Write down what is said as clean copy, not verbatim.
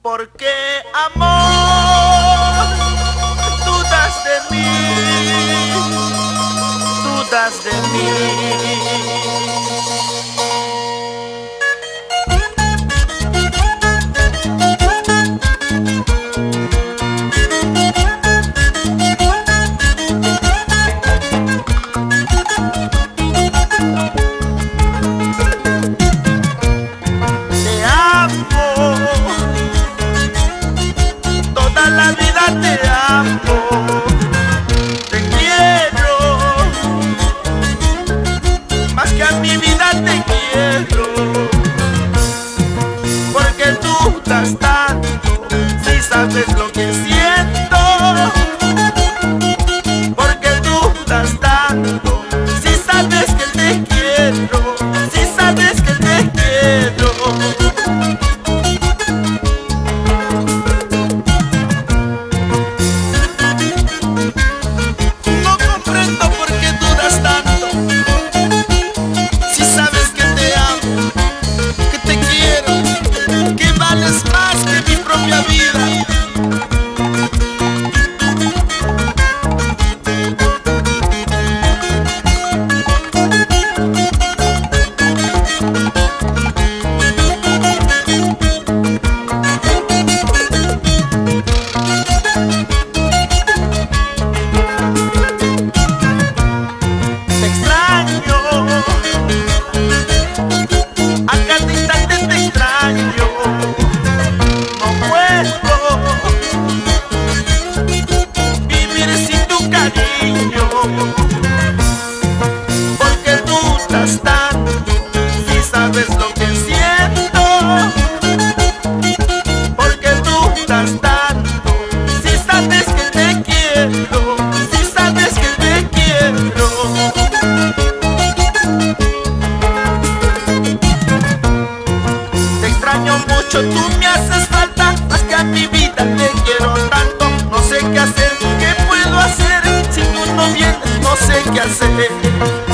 Porque amor, dudas de mí, dudas de mí. La vida te amo, te quiero, más que a mi vida te quiero, porque tú das tanto, si sabes lo que siento, porque tú das tanto, si sabes que te quiero, si sabes que te quiero. Más que mi propia vida. Te extraño, a cada instante te extraño. Vivir sin tu cariño, porque tú das tanto, si sabes lo que siento, porque tú das tanto, si sabes que te quiero, si sabes que te quiero. Te extraño mucho, tú me haces falta, más que a mi vida te quiero tanto. No sé qué hacer, qué puedo hacer, si tú no vienes no sé qué hacer.